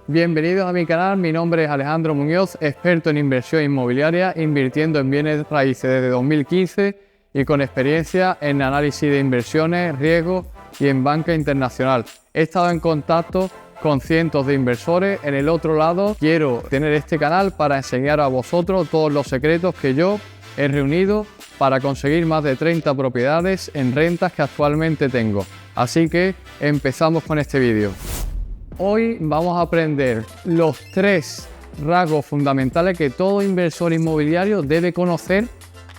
Bienvenidos a mi canal, mi nombre es Alejandro Muñoz, experto en inversión inmobiliaria, invirtiendo en bienes raíces desde 2015 y con experiencia en análisis de inversiones, riesgos y en banca internacional. He estado en contacto con cientos de inversores. En el otro lado quiero tener este canal para enseñar a vosotros todos los secretos que yo he reunido para conseguir más de 30 propiedades en rentas que actualmente tengo. Así que empezamos con este vídeo. Hoy vamos a aprender los 3 rasgos fundamentales que todo inversor inmobiliario debe conocer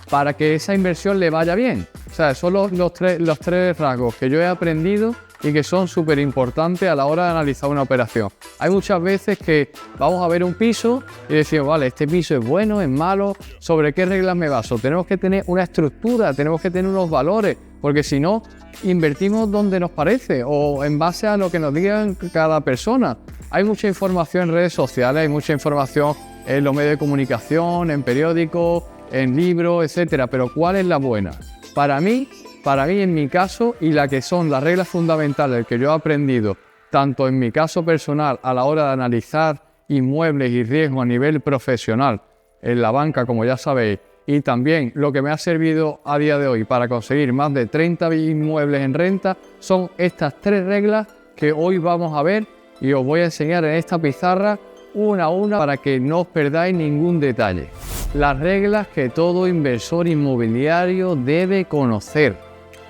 para que esa inversión le vaya bien. O sea, son los tres rasgos que yo he aprendido y que son súper importantes a la hora de analizar una operación. Hay muchas veces que vamos a ver un piso y decimos, vale, este piso es bueno, es malo, ¿sobre qué reglas me baso? Tenemos que tener una estructura, tenemos que tener unos valores, porque si no, invertimos donde nos parece o en base a lo que nos digan cada persona. Hay mucha información en redes sociales, hay mucha información en los medios de comunicación, en periódicos, en libros, etcétera, pero ¿cuál es la buena? Para mí en mi caso, y la que son las reglas fundamentales que yo he aprendido, tanto en mi caso personal a la hora de analizar inmuebles y riesgo a nivel profesional en la banca, como ya sabéis, y también lo que me ha servido a día de hoy para conseguir más de 30 inmuebles en renta, son estas 3 reglas que hoy vamos a ver y os voy a enseñar en esta pizarra una a una para que no os perdáis ningún detalle. Las reglas que todo inversor inmobiliario debe conocer.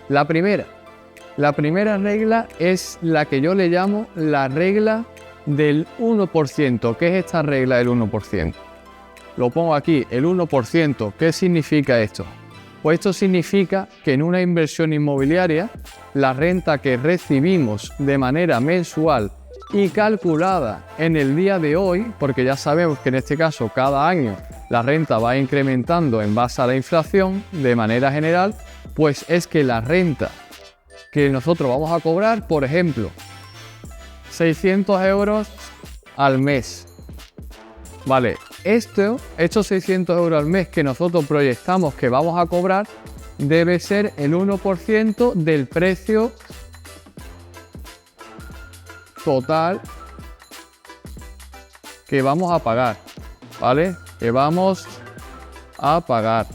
La primera regla es la que yo le llamo la regla del 1%. ¿Qué es esta regla del 1%? Lo pongo aquí, el 1%. ¿Qué significa esto? Pues esto significa que en una inversión inmobiliaria, la renta que recibimos de manera mensual y calculada en el día de hoy, porque ya sabemos que en este caso cada año la renta va incrementando en base a la inflación de manera general, pues es que la renta que nosotros vamos a cobrar, por ejemplo, 600 euros al mes. Vale, estos 600 euros al mes que nosotros proyectamos que vamos a cobrar debe ser el 1% del precio total que vamos a pagar, ¿vale? Que vamos a pagar.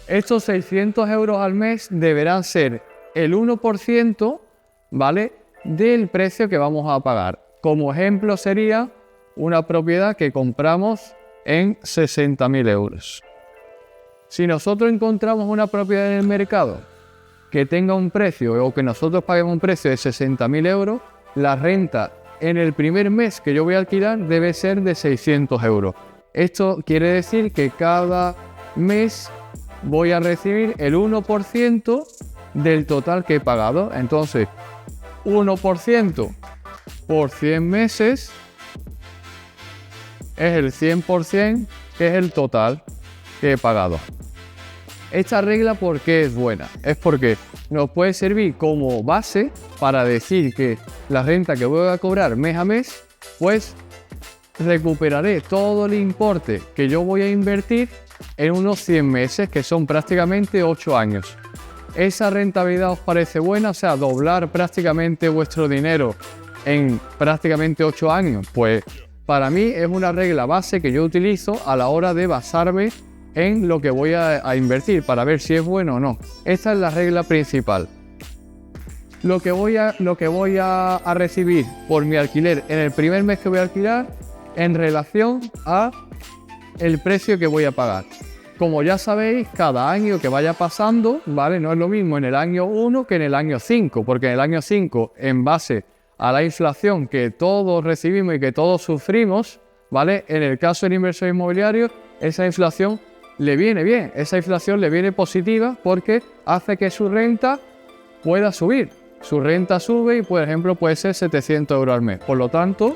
Estos 600 euros al mes deberán ser el 1%, ¿vale?, del precio que vamos a pagar. Como ejemplo sería una propiedad que compramos en 60.000 euros. Si nosotros encontramos una propiedad en el mercado que tenga un precio o que nosotros paguemos un precio de 60.000 euros, la renta en el primer mes que yo voy a alquilar debe ser de 600 euros. Esto quiere decir que cada mes voy a recibir el 1% del total que he pagado. Entonces, 1% por 100 meses es el 100%, que es el total que he pagado. Esta regla, ¿por qué es buena? Es porque nos puede servir como base para decir que la renta que voy a cobrar mes a mes, pues recuperaré todo el importe que yo voy a invertir en unos 100 meses, que son prácticamente 8 años. ¿Esa rentabilidad os parece buena? O sea, doblar prácticamente vuestro dinero en prácticamente 8 años. Pues para mí es una regla base que yo utilizo a la hora de basarme en lo que voy a invertir para ver si es bueno o no. Esta es la regla principal. Lo que voy a recibir por mi alquiler en el primer mes que voy a alquilar en relación a el precio que voy a pagar. Como ya sabéis, cada año que vaya pasando, ¿vale?, no es lo mismo en el año 1 que en el año 5, porque en el año 5, en base a la inflación que todos recibimos y que todos sufrimos, ¿vale?, en el caso del inversor inmobiliario, esa inflación le viene bien, esa inflación le viene positiva porque hace que su renta pueda subir. Su renta sube y, por ejemplo, puede ser 700 euros al mes. Por lo tanto,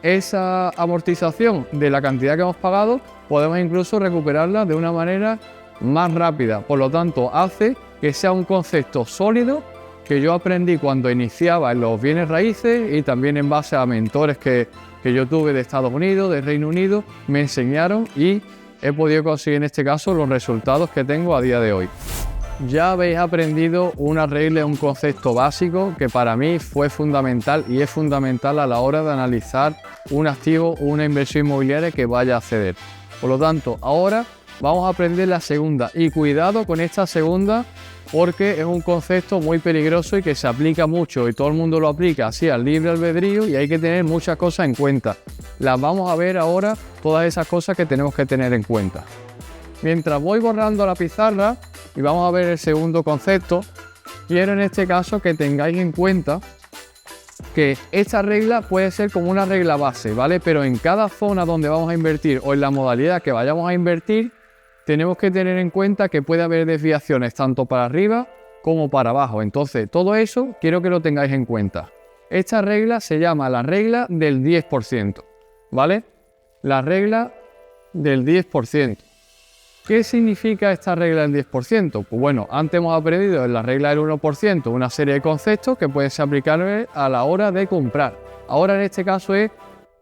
esa amortización de la cantidad que hemos pagado podemos incluso recuperarla de una manera más rápida. Por lo tanto, hace que sea un concepto sólido que yo aprendí cuando iniciaba en los bienes raíces y también en base a mentores que yo tuve de Estados Unidos, de Reino Unido, me enseñaron y he podido conseguir en este caso los resultados que tengo a día de hoy. Ya habéis aprendido una regla, un concepto básico que para mí fue fundamental y es fundamental a la hora de analizar un activo o una inversión inmobiliaria que vaya a ceder. Por lo tanto, ahora vamos a aprender la segunda y cuidado con esta segunda porque es un concepto muy peligroso y que se aplica mucho y todo el mundo lo aplica así al libre albedrío y hay que tener muchas cosas en cuenta. Las vamos a ver ahora, todas esas cosas que tenemos que tener en cuenta. Mientras voy borrando la pizarra y vamos a ver el segundo concepto, quiero en este caso que tengáis en cuenta que esta regla puede ser como una regla base, ¿vale? Pero en cada zona donde vamos a invertir o en la modalidad que vayamos a invertir, tenemos que tener en cuenta que puede haber desviaciones tanto para arriba como para abajo. Entonces, todo eso quiero que lo tengáis en cuenta. Esta regla se llama la regla del 10%, ¿vale? La regla del 10%. ¿Qué significa esta regla del 10%? Pues bueno, antes hemos aprendido en la regla del 1% una serie de conceptos que pueden ser aplicables a la hora de comprar. Ahora en este caso es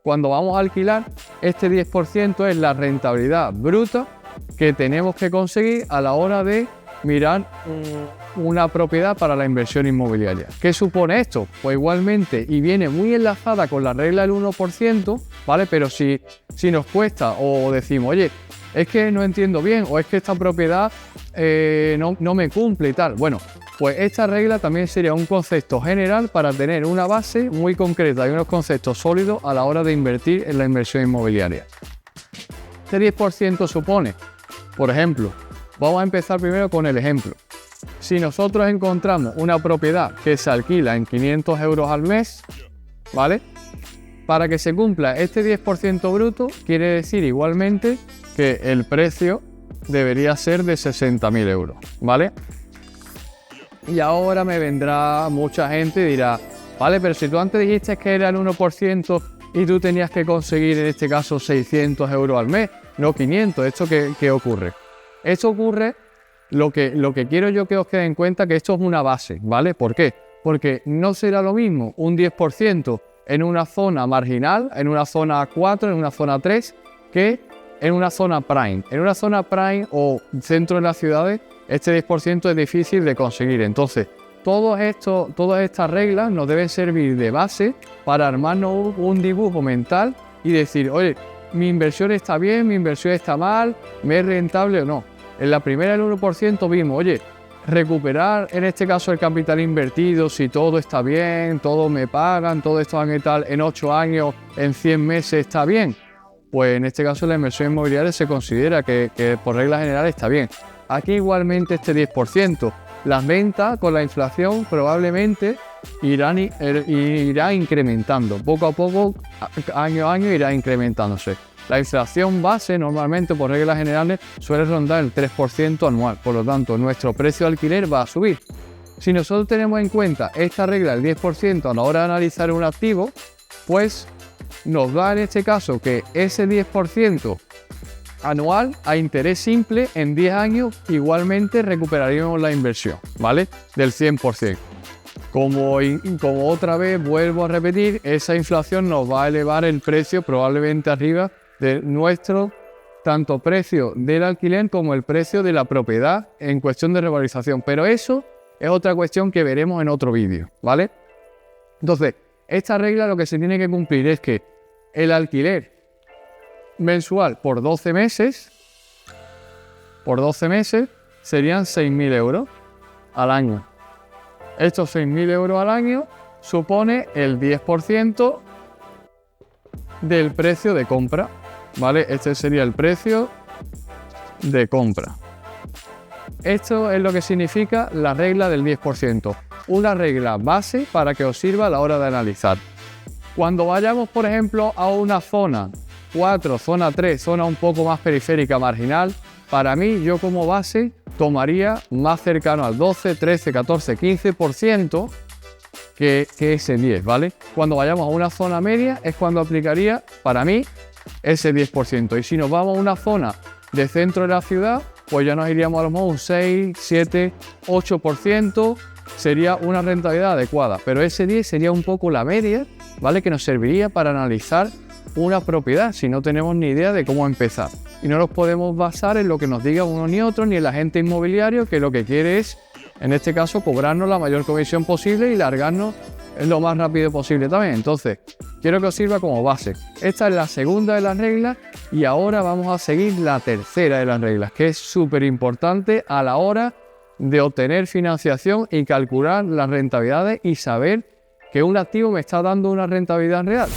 cuando vamos a alquilar, este 10% es la rentabilidad bruta que tenemos que conseguir a la hora de mirar una propiedad para la inversión inmobiliaria. ¿Qué supone esto? Pues igualmente, y viene muy enlazada con la regla del 1%, ¿vale? Pero si nos cuesta o decimos, oye, es que no entiendo bien o es que esta propiedad no me cumple y tal. Bueno, pues esta regla también sería un concepto general para tener una base muy concreta y unos conceptos sólidos a la hora de invertir en la inversión inmobiliaria. Este 10% supone, por ejemplo, vamos a empezar primero con el ejemplo. Si nosotros encontramos una propiedad que se alquila en 500 euros al mes, ¿vale? Para que se cumpla este 10% bruto, quiere decir igualmente que el precio debería ser de 60.000 euros, ¿vale? Y ahora me vendrá mucha gente y dirá, vale, pero si tú antes dijiste que era el 1% y tú tenías que conseguir en este caso 600 euros al mes, no 500, ¿esto qué ocurre? Esto ocurre, lo que quiero yo que os quede en cuenta que esto es una base, ¿vale? ¿Por qué? Porque no será lo mismo un 10% en una zona marginal, en una zona 4, en una zona 3, que en una zona prime. En una zona prime o centro de las ciudades, este 10% es difícil de conseguir. Entonces, todas estas reglas nos deben servir de base para armarnos un dibujo mental y decir, oye, mi inversión está bien, mi inversión está mal, me es rentable o no. En la primera, el 1%, vimos, oye, recuperar en este caso el capital invertido, si todo está bien, todo me pagan, todo esto y tal, en 8 años, en 100 meses está bien. Pues en este caso la inversión inmobiliaria se considera que por regla general está bien. Aquí igualmente este 10%. Las ventas con la inflación probablemente irá incrementando. Poco a poco, año a año irá incrementándose. La inflación base normalmente por reglas generales suele rondar el 3% anual. Por lo tanto, nuestro precio de alquiler va a subir. Si nosotros tenemos en cuenta esta regla del 10% a la hora de analizar un activo, pues nos da en este caso que ese 10% anual a interés simple en 10 años igualmente recuperaríamos la inversión, ¿vale? Del 100%. Como otra vez vuelvo a repetir, esa inflación nos va a elevar el precio probablemente arriba de nuestro tanto precio del alquiler como el precio de la propiedad en cuestión de revalorización. Pero eso es otra cuestión que veremos en otro vídeo, ¿vale? Entonces, esta regla lo que se tiene que cumplir es que el alquiler mensual por 12 meses serían 6.000 euros al año. Estos 6.000 euros al año supone el 10% del precio de compra, ¿vale? Este sería el precio de compra. Esto es lo que significa la regla del 10%. Una regla base para que os sirva a la hora de analizar. Cuando vayamos, por ejemplo, a una zona 4, zona 3, zona un poco más periférica, marginal, para mí, yo como base tomaría más cercano al 12, 13, 14, 15% que ese 10, ¿vale? Cuando vayamos a una zona media es cuando aplicaría, para mí, ese 10%. Y si nos vamos a una zona de centro de la ciudad, pues ya nos iríamos a lo mejor un 6, 7, 8%, sería una rentabilidad adecuada. Pero ese 10 sería un poco la media, ¿vale? Que nos serviría para analizar una propiedad si no tenemos ni idea de cómo empezar. Y no nos podemos basar en lo que nos diga uno ni otro, ni el agente inmobiliario, que lo que quiere es, en este caso, cobrarnos la mayor comisión posible y largarnos lo más rápido posible también. Entonces, quiero que os sirva como base. Esta es la segunda de las reglas y ahora vamos a seguir la tercera de las reglas, que es súper importante a la hora de obtener financiación y calcular las rentabilidades y saber que un activo me está dando una rentabilidad real.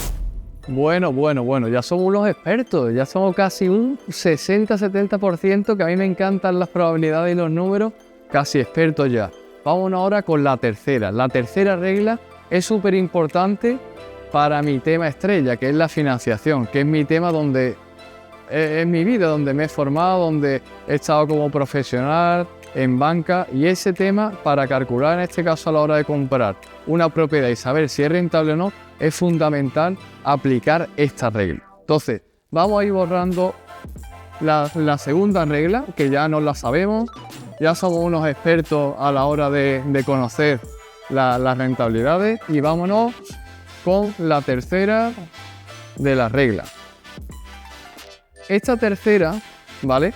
Bueno, ya somos unos expertos, ya somos casi un 60-70%, que a mí me encantan las probabilidades y los números, casi expertos ya. Vámonos ahora con la tercera. La tercera regla es súper importante para mi tema estrella, que es la financiación, que es mi tema donde es mi vida, donde me he formado, donde he estado como profesional en banca, y ese tema para calcular en este caso a la hora de comprar una propiedad y saber si es rentable o no, es fundamental aplicar esta regla. Entonces, vamos a ir borrando la segunda regla, que ya no la sabemos, ya somos unos expertos a la hora de conocer las rentabilidades, y vámonos con la tercera de las reglas. Esta tercera, ¿vale?,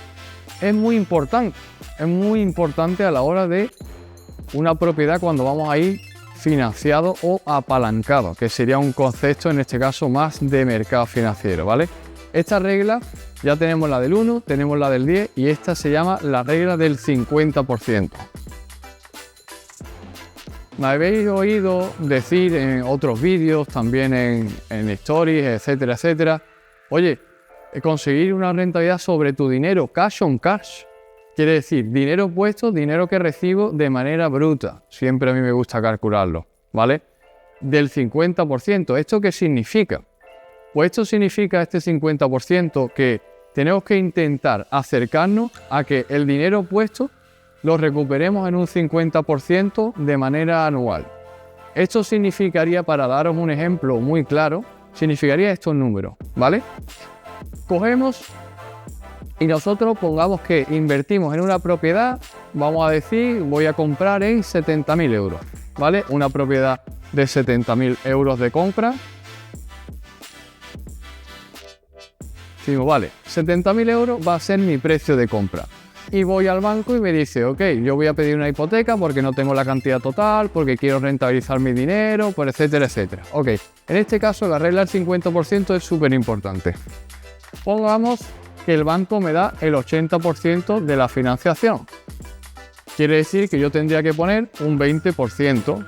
es muy importante a la hora de una propiedad cuando vamos a ir financiado o apalancado, que sería un concepto en este caso más de mercado financiero, ¿vale? Esta regla ya tenemos la del 1, tenemos la del 10 y esta se llama la regla del 50%. Me habéis oído decir en otros vídeos, también en stories, etcétera, etcétera, oye, conseguir una rentabilidad sobre tu dinero, cash on cash. Quiere decir, dinero puesto, dinero que recibo de manera bruta. Siempre a mí me gusta calcularlo, ¿vale? Del 50%. ¿Esto qué significa? Pues esto significa, este 50%, que tenemos que intentar acercarnos a que el dinero puesto lo recuperemos en un 50% de manera anual. Esto significaría, para daros un ejemplo muy claro, significaría estos números, ¿vale? Cogemos y nosotros pongamos que invertimos en una propiedad, vamos a decir, voy a comprar en 70.000 euros, ¿vale? Una propiedad de 70.000 euros de compra. Digo, vale, 70.000 euros va a ser mi precio de compra. Y voy al banco y me dice, ok, yo voy a pedir una hipoteca porque no tengo la cantidad total, porque quiero rentabilizar mi dinero, pues etcétera, etcétera. Ok, en este caso la regla del 50% es súper importante. Pongamos que el banco me da el 80% de la financiación. Quiere decir que yo tendría que poner un 20%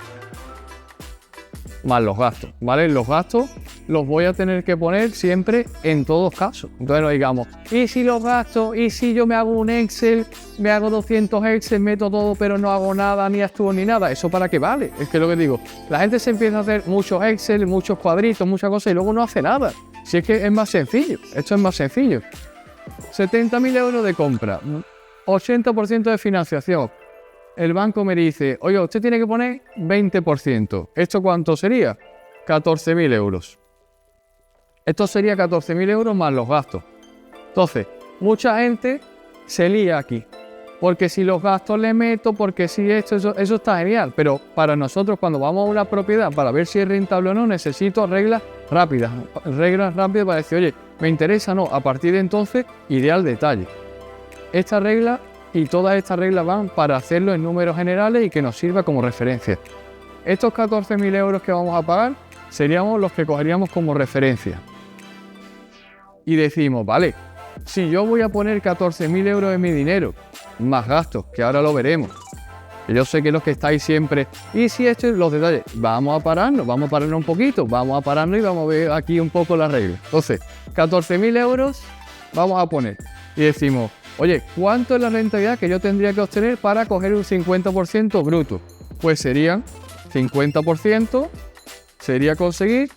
más los gastos, ¿vale? Los gastos los voy a tener que poner siempre en todos casos. Entonces no digamos, ¿y si los gastos? ¿Y si yo me hago un Excel, me hago 200 Excel, meto todo, pero no hago nada, ni actúo ni nada? ¿Eso para qué vale? Es que lo que digo, la gente se empieza a hacer muchos Excel, muchos cuadritos, muchas cosas y luego no hace nada. Si es que es más sencillo, esto es más sencillo. 70.000 euros de compra, 80% de financiación. El banco me dice, oye, usted tiene que poner 20%. ¿Esto cuánto sería? 14.000 euros. Esto sería 14.000 euros más los gastos. Entonces, mucha gente se lía aquí. Porque si los gastos le meto, porque si esto, eso está genial. Pero para nosotros, cuando vamos a una propiedad, para ver si es rentable o no, necesito reglas rápidas. Reglas rápidas para decir, oye, me interesa, no. A partir de entonces, iré al detalle. Esta regla y todas estas reglas van para hacerlo en números generales y que nos sirva como referencia. Estos 14.000 euros que vamos a pagar seríamos los que cogeríamos como referencia. Y decimos, vale, si yo voy a poner 14.000 euros de mi dinero, más gastos, que ahora lo veremos. Yo sé que los que estáis siempre, y si esto es los detalles, vamos a pararnos un poquito, vamos a pararnos y vamos a ver aquí un poco las reglas. Entonces, 14.000 euros vamos a poner y decimos, oye, ¿cuánto es la rentabilidad que yo tendría que obtener para coger un 50% bruto? Pues serían 50%, sería conseguir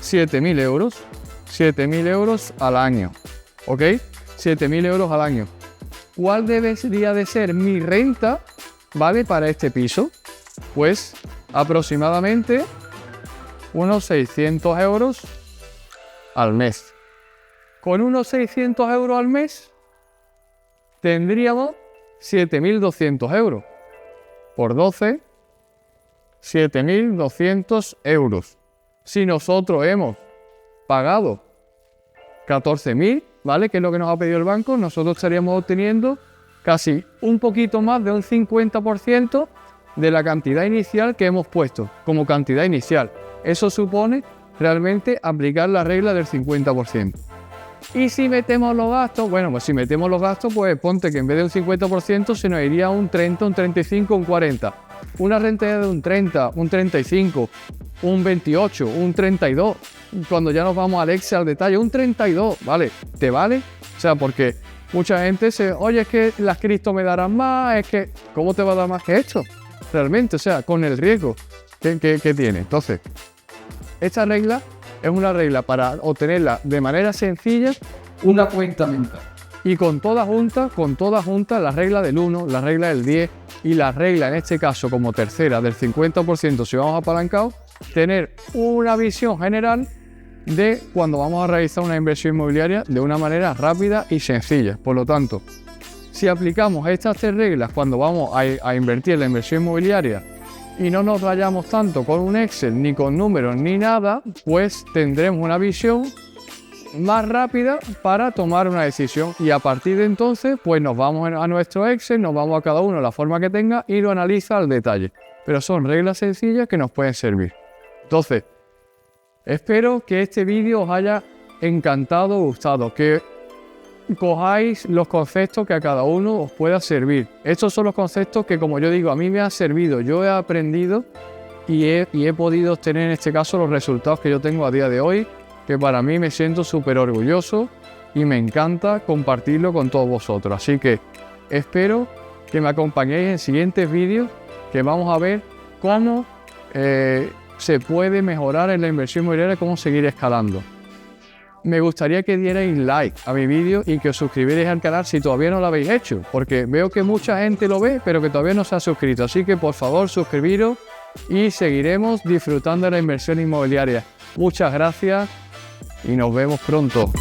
7.000 euros. 7.000 euros al año, ¿ok? 7.000 euros al año. ¿Cuál debería de ser mi renta, ¿vale?, para este piso? Pues aproximadamente unos 600 euros al mes. Con unos 600 euros al mes tendríamos 7.200 euros. Por 12, 7.200 euros. Si nosotros hemos pagado 14.000, ¿vale?, que es lo que nos ha pedido el banco, nosotros estaríamos obteniendo casi un poquito más de un 50% de la cantidad inicial que hemos puesto como cantidad inicial. Eso supone realmente aplicar la regla del 50%. Y si metemos los gastos, bueno, pues si metemos los gastos, pues ponte que en vez de un 50% se nos iría un 30, un 35, un 40. Una rentabilidad de un 30, un 35, un 28, un 32. Cuando ya nos vamos al Excel al detalle, un 32, ¿vale? ¿Te vale? O sea, porque mucha gente oye, es que las cripto me darán más, es que, ¿cómo te va a dar más que esto? Realmente, o sea, con el riesgo que tiene. Entonces, esta regla es una regla para obtenerla de manera sencilla, una cuenta mental. Y con todas juntas, la regla del 1, la regla del 10 y la regla, en este caso, como tercera, del 50% si vamos apalancados, tener una visión general de cuando vamos a realizar una inversión inmobiliaria de una manera rápida y sencilla. Por lo tanto, si aplicamos estas 3 reglas cuando vamos a invertir en la inversión inmobiliaria y no nos rayamos tanto con un Excel, ni con números, ni nada, pues tendremos una visión más rápida para tomar una decisión. Y a partir de entonces, pues nos vamos a nuestro Excel, nos vamos a cada uno la forma que tenga y lo analiza al detalle. Pero son reglas sencillas que nos pueden servir. Entonces, espero que este vídeo os haya encantado, gustado, que cojáis los conceptos que a cada uno os pueda servir. Estos son los conceptos que, como yo digo, a mí me han servido. Yo he aprendido y he podido obtener en este caso los resultados que yo tengo a día de hoy, que para mí me siento súper orgulloso y me encanta compartirlo con todos vosotros. Así que espero que me acompañéis en siguientes vídeos, que vamos a ver cómo se puede mejorar en la inversión inmobiliaria, cómo seguir escalando. Me gustaría que dierais like a mi vídeo y que os suscribierais al canal si todavía no lo habéis hecho, porque veo que mucha gente lo ve, pero que todavía no se ha suscrito. Así que por favor suscribiros y seguiremos disfrutando de la inversión inmobiliaria. Muchas gracias y nos vemos pronto.